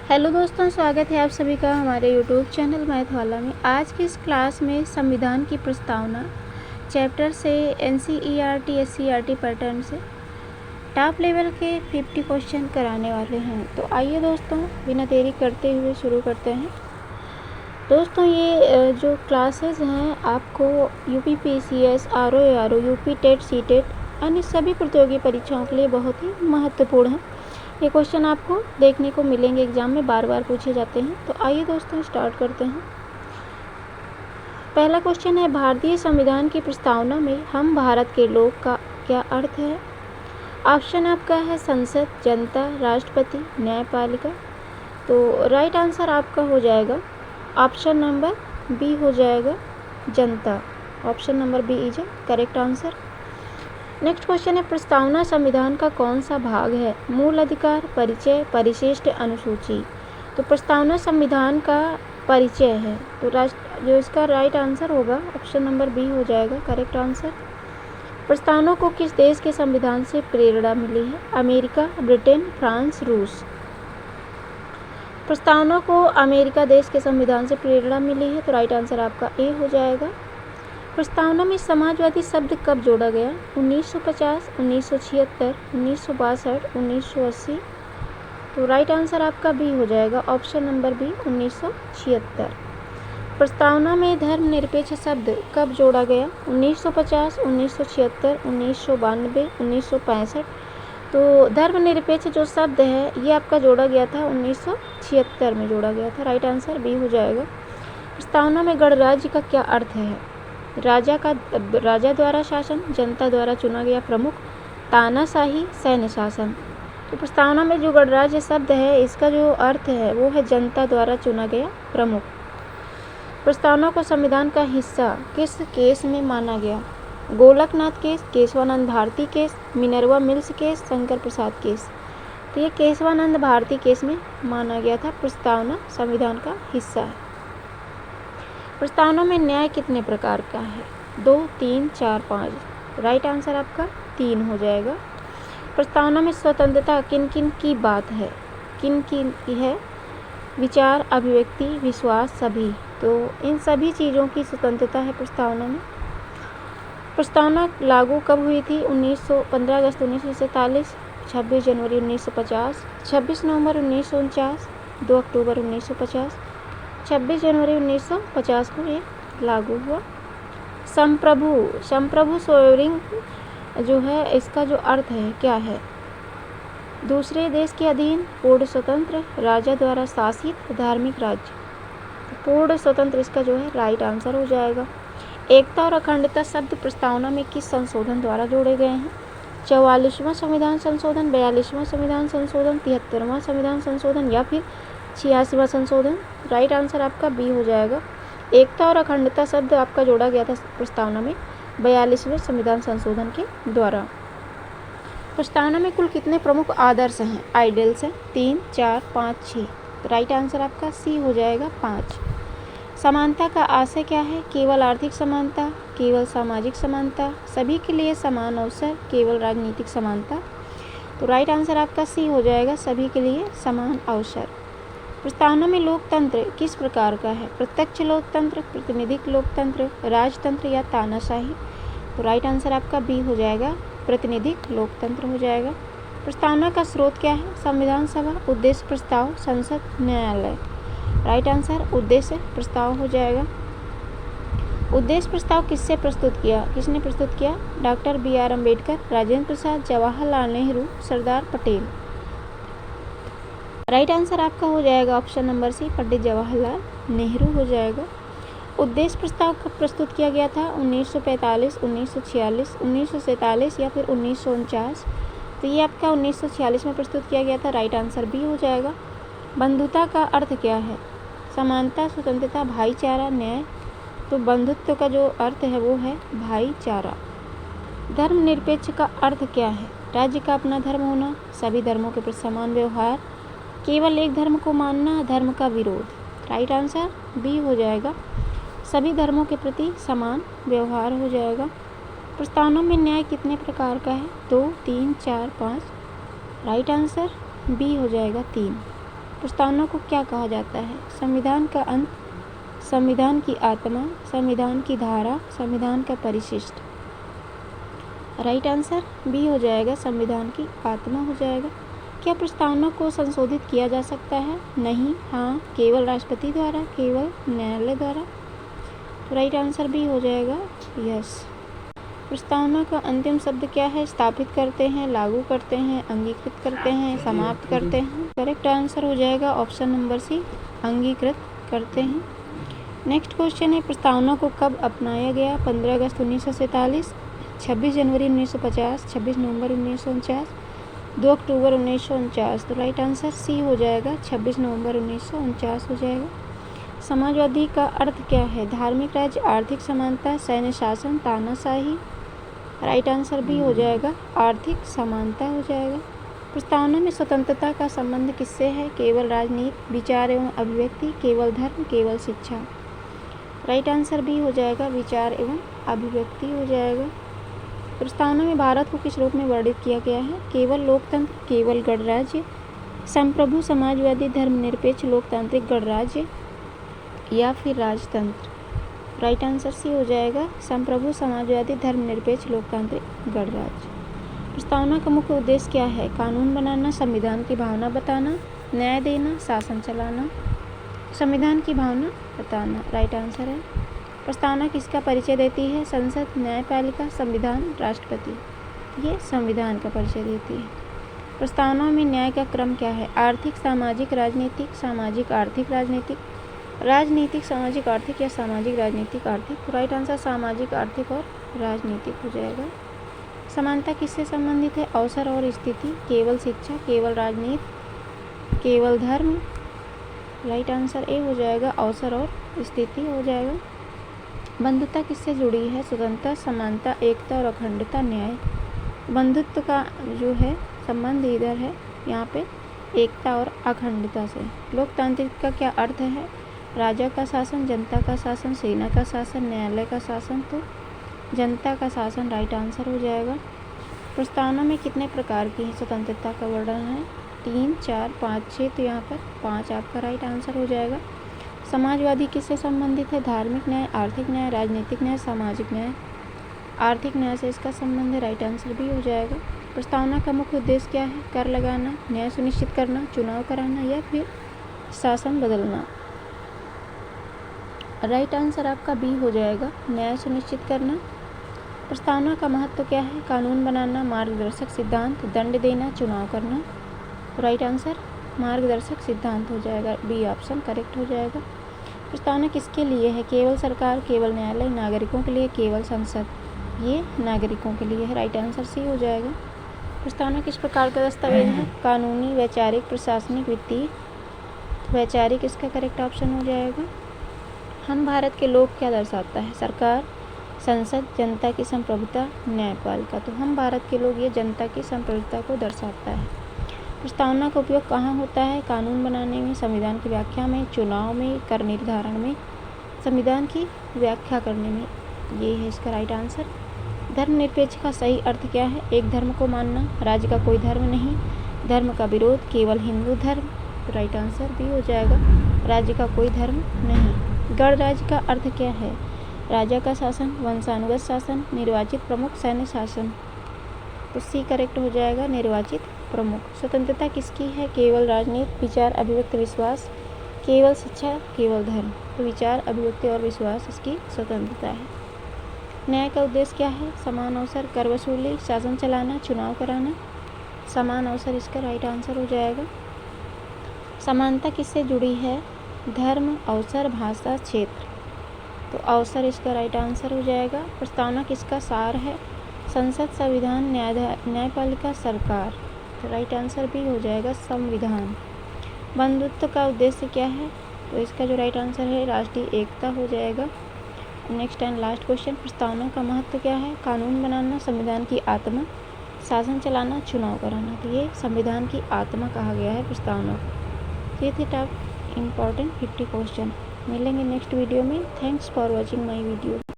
Hello दोस्तों, स्वागत है आप सभी का हमारे यूट्यूब चैनल मैथवाला में। आज की इस क्लास में संविधान की प्रस्तावना चैप्टर से एनसीईआरटी एससीईआरटी पैटर्न से टॉप लेवल के 50 क्वेश्चन कराने वाले हैं। तो आइए दोस्तों, बिना देरी करते हुए शुरू करते हैं। दोस्तों, ये जो क्लासेस हैं आपको UPPCS, RO, UP TET, C TET, अन्य सभी प्रतियोगी परीक्षाओं के लिए बहुत ही महत्वपूर्ण है। ये क्वेश्चन आपको देखने को मिलेंगे, एग्जाम में बार बार पूछे जाते हैं। तो आइए दोस्तों, स्टार्ट करते हैं। पहला क्वेश्चन है, भारतीय संविधान की प्रस्तावना में हम भारत के लोग का क्या अर्थ है? ऑप्शन आपका है संसद, जनता, राष्ट्रपति, न्यायपालिका। तो राइट आंसर आपका हो जाएगा ऑप्शन नंबर बी हो जाएगा, जनता। Option number B is a correct answer. Next question है, प्रस्तावना संविधान का कौन सा भाग है? मूल अधिकार, परिचय, परिशिष्ट, अनुसूची। तो प्रस्तावना संविधान का परिचय है। तो जो इसका राइट आंसर होगा ऑप्शन नंबर बी हो जाएगा करेक्ट आंसर। प्रस्तावना को किस देश के संविधान से प्रेरणा मिली है? अमेरिका, ब्रिटेन, फ्रांस, रूस। प्रस्तावना को अमेरिका देश के संविधान से प्रेरणा मिली है। तो राइट आंसर आपका ए हो जाएगा। प्रस्तावना में समाजवादी शब्द कब जोड़ा गया? 1950, 1976, 1962, 1980। तो राइट आंसर आपका बी हो जाएगा ऑप्शन नंबर बी 1976। प्रस्तावना में धर्मनिरपेक्ष शब्द कब जोड़ा गया? 1950, 1976, 1992, 1965। तो धर्मनिरपेक्ष जो शब्द है ये आपका जोड़ा गया था 1976 में जोड़ा गया था। राइट आंसर बी हो जाएगा। प्रस्तावना में गणराज्य का क्या अर्थ है? राजा द्वारा शासन, जनता द्वारा चुना गया प्रमुख, तानाशाही, सैन्य शासन। तो प्रस्तावना में जो गणराज्य शब्द है इसका जो अर्थ है वो है जनता द्वारा चुना गया प्रमुख। प्रस्तावना को संविधान का हिस्सा किस केस में माना गया? Golaknath case, Kesavananda Bharati case, Minerva Mills case, Shankar Prasad case. तो ये केशवानंद भारती केस में माना गया था। प्रस्तावना संविधान का हिस्सा है। प्रस्तावना में न्याय कितने प्रकार का है? 2, 3, 4, 5। राइट आंसर आपका 3 हो जाएगा। प्रस्तावना में स्वतंत्रता किन किन की बात है? किन की है? विचार, अभिव्यक्ति, विश्वास, सभी। तो इन सभी चीज़ों की स्वतंत्रता है प्रस्तावना में। प्रस्तावना लागू कब हुई थी? 15 अगस्त 1947, 26 जनवरी 1950, 26 नवंबर 1949, 2 अक्टूबर 1950। 26 जनवरी 1950 को ये लागू हुआ। संप्रभु सोवरिंग जो है इसका जो अर्थ है क्या है? दूसरे देश के अधीन, पूर्ण स्वतंत्र, राजा द्वारा शासित, धार्मिक राज्य। पूर्ण स्वतंत्र इसका जो है राइट आंसर हो जाएगा। एकता और अखंडता शब्द प्रस्तावना में किस संशोधन द्वारा जोड़े गए हैं? 44वां संविधान संशोधन, 42वां संविधान संशोधन, 73वां संविधान संशोधन या फिर 86वां संशोधन। राइट आंसर आपका बी हो जाएगा। एकता और अखंडता शब्द आपका जोड़ा गया था प्रस्तावना में 42वें संविधान संशोधन के द्वारा। प्रस्तावना में कुल कितने प्रमुख आदर्श हैं? आइडियल्स हैं 3, 4, 5, 6। राइट आंसर आपका सी हो जाएगा 5। समानता का आशय क्या है? केवल आर्थिक समानता, केवल सामाजिक समानता, सभी के लिए समान अवसर, केवल राजनीतिक समानता। तो राइट आंसर आपका सी हो जाएगा, सभी के लिए समान अवसर। प्रस्तावना में लोकतंत्र किस प्रकार का है? प्रत्यक्ष लोकतंत्र, प्रतिनिधिक लोकतंत्र, राजतंत्र या तानाशाही। तो राइट आंसर आपका बी हो जाएगा, प्रतिनिधिक लोकतंत्र हो जाएगा। प्रस्तावना का स्रोत क्या है? संविधान सभा, उद्देश्य प्रस्ताव, संसद, न्यायालय। राइट आंसर उद्देश्य प्रस्ताव हो जाएगा। उद्देश्य प्रस्ताव किसने प्रस्तुत किया? Doctor BR Ambedkar, Rajendra Prasad, Jawaharlal Nehru, Sardar Patel. Right answer आपका हो जाएगा option number C, Pandit Jawaharlal Nehru हो जाएगा। उद्देश्य प्रस्ताव कब प्रस्तुत किया गया था? 1945, 1946, 1947 या फिर 1949। तो ये आपका 1946 में प्रस्तुत किया गया था। राइट आंसर बी हो जाएगा। बंधुता का अर्थ क्या है? समानता, स्वतंत्रता, भाईचारा, न्याय। तो बंधुत्व का जो अर्थ है वो है भाईचारा। धर्मनिरपेक्ष का अर्थ क्या है? राज्य का अपना धर्म होना, सभी धर्मों के प्रति समान व्यवहार, केवल एक धर्म को मानना, धर्म का विरोध। राइट आंसर बी हो जाएगा, सभी धर्मों के प्रति समान व्यवहार हो जाएगा। प्रस्तावना में न्याय कितने प्रकार का है? 2, 3, 4, 5। राइट आंसर बी हो जाएगा 3। प्रस्तावना को क्या कहा जाता है? संविधान का अंत, संविधान की आत्मा, संविधान की धारा, संविधान का परिशिष्ट। राइट आंसर बी हो जाएगा, संविधान की आत्मा हो जाएगा। क्या प्रस्तावना को संशोधित किया जा सकता है? नहीं, हाँ, केवल राष्ट्रपति द्वारा, केवल न्यायालय द्वारा। तो राइट आंसर बी हो जाएगा, यस। प्रस्तावना का अंतिम शब्द क्या है? स्थापित करते हैं, लागू करते हैं, अंगीकृत करते हैं, समाप्त करते हैं। करेक्ट आंसर हो जाएगा ऑप्शन नंबर सी, अंगीकृत करते हैं। नेक्स्ट क्वेश्चन है, प्रस्तावना को कब अपनाया गया? 15 अगस्त 1947, 26 जनवरी 1950, 26 नवंबर 1949, 2 अक्टूबर 1949। तो राइट आंसर सी हो जाएगा, 26 नवंबर 1949 हो जाएगा। समाजवादी का अर्थ क्या है? धार्मिक राज्य, आर्थिक समानता, सैन्य शासन, तानाशाही। राइट आंसर भी हो जाएगा, आर्थिक समानता हो जाएगा। प्रस्तावना में स्वतंत्रता का संबंध किससे है? केवल राजनीति, विचार एवं अभिव्यक्ति, केवल धर्म, केवल शिक्षा। राइट आंसर भी हो जाएगा, विचार एवं अभिव्यक्ति हो जाएगा। प्रस्तावना में भारत को किस रूप में वर्णित किया गया है? केवल लोकतंत्र, केवल गणराज्य, संप्रभु समाजवादी धर्मनिरपेक्ष लोकतांत्रिक गणराज्य या फिर राजतंत्र। राइट आंसर सी हो जाएगा, संप्रभु समाजवादी धर्मनिरपेक्ष लोकतांत्रिक गणराज्य। प्रस्तावना का मुख्य उद्देश्य क्या है? कानून बनाना, संविधान की भावना बताना, न्याय देना, शासन चलाना। संविधान की भावना बताना राइट आंसर है। प्रस्तावना किसका परिचय देती है? संसद, न्यायपालिका, संविधान, राष्ट्रपति। ये संविधान का परिचय देती है। प्रस्तावना में न्याय का क्रम क्या है? आर्थिक, सामाजिक, राजनीतिक, सामाजिक, आर्थिक, राजनीतिक, राजनीतिक, सामाजिक, आर्थिक या सामाजिक, राजनीतिक, आर्थिक। राइट आंसर सामाजिक, आर्थिक और राजनीतिक हो जाएगा। समानता किससे संबंधित है? अवसर और स्थिति, केवल शिक्षा, केवल राजनीति, केवल धर्म। राइट आंसर ए हो जाएगा, अवसर और स्थिति हो जाएगा। बंधुत्व किससे जुड़ी है? स्वतंत्रता, समानता, एकता और अखंडता, न्याय। बंधुत्व का जो है संबंध इधर है यहाँ पे एकता और अखंडता से। लोकतांत्रिक का क्या अर्थ है? राजा का शासन, जनता का शासन, सेना का शासन, न्यायालय का शासन। तो जनता का शासन राइट आंसर हो जाएगा। प्रस्तावना में कितने प्रकार की स्वतंत्रता का वर्णन है? 3, 4, 5, 6। तो यहाँ पर 5 आपका राइट आंसर हो जाएगा। समाजवादी किससे संबंधित है? धार्मिक न्याय, आर्थिक न्याय, राजनीतिक न्याय, सामाजिक न्याय। आर्थिक न्याय से इसका संबंध है, राइट आंसर भी हो जाएगा। प्रस्तावना का मुख्य उद्देश्य क्या है? कर लगाना, न्याय सुनिश्चित करना, चुनाव कराना या फिर शासन बदलना। राइट आंसर आपका बी हो जाएगा, न्याय सुनिश्चित करना। प्रस्तावना का महत्व क्या है? कानून बनाना, मार्गदर्शक सिद्धांत, दंड देना, चुनाव करना। राइट आंसर मार्गदर्शक सिद्धांत हो जाएगा, बी ऑप्शन करेक्ट हो जाएगा। प्रस्तावना किसके लिए है? केवल सरकार, केवल न्यायालय, नागरिकों के लिए, केवल संसद। ये नागरिकों के लिए है, राइट आंसर सी हो जाएगा। प्रस्तावना किस प्रकार का दस्तावेज है? कानूनी, वैचारिक, प्रशासनिक, वित्तीय। वैचारिक इसका करेक्ट ऑप्शन हो जाएगा। हम भारत के लोग क्या दर्शाता है? सरकार, संसद, जनता की संप्रभुता, न्यायपालिका। तो हम भारत के लोग ये जनता की संप्रभुता को दर्शाता है। प्रस्तावना का उपयोग कहाँ होता है? कानून बनाने में, संविधान की व्याख्या में, चुनाव में, कर निर्धारण में, संविधान की व्याख्या करने में। ये है इसका राइट आंसर। धर्मनिरपेक्ष का सही अर्थ क्या है? एक धर्म को मानना, राज्य का कोई धर्म नहीं, धर्म का विरोध, केवल हिंदू धर्म। राइट आंसर भी हो जाएगा, राज्य का कोई धर्म नहीं। गणराज्य का अर्थ क्या है? राजा का शासन, वंशानुगत शासन, निर्वाचित प्रमुख, सैन्य शासन। तो सी करेक्ट हो जाएगा, निर्वाचित प्रमुख। स्वतंत्रता किसकी है? केवल राजनीति, विचार, अभिव्यक्ति, विश्वास, केवल शिक्षा, केवल धर्म। तो विचार, अभिव्यक्ति और विश्वास इसकी स्वतंत्रता है। न्याय का उद्देश्य क्या है? समान अवसर, कर वसूली, शासन चलाना, चुनाव कराना। समान अवसर इसका राइट आंसर हो जाएगा। समानता किससे जुड़ी है? धर्म, अवसर, भाषा, क्षेत्र। तो अवसर इसका राइट आंसर हो जाएगा। प्रस्तावना किसका सार है? संसद, संविधान, न्यायपालिका, सरकार। तो राइट आंसर भी हो जाएगा संविधान। बंधुत्व का उद्देश्य क्या है? तो इसका जो राइट आंसर है राष्ट्रीय एकता हो जाएगा। नेक्स्ट एंड लास्ट क्वेश्चन, प्रस्तावना का महत्व क्या है? कानून बनाना, संविधान की आत्मा, शासन चलाना, चुनाव कराना। तो ये संविधान की आत्मा कहा गया है प्रस्तावना को। ये थे टॉप इम्पॉर्टेंट 50 क्वेश्चन। मिलेंगे नेक्स्ट वीडियो में। Thanks for watching my video.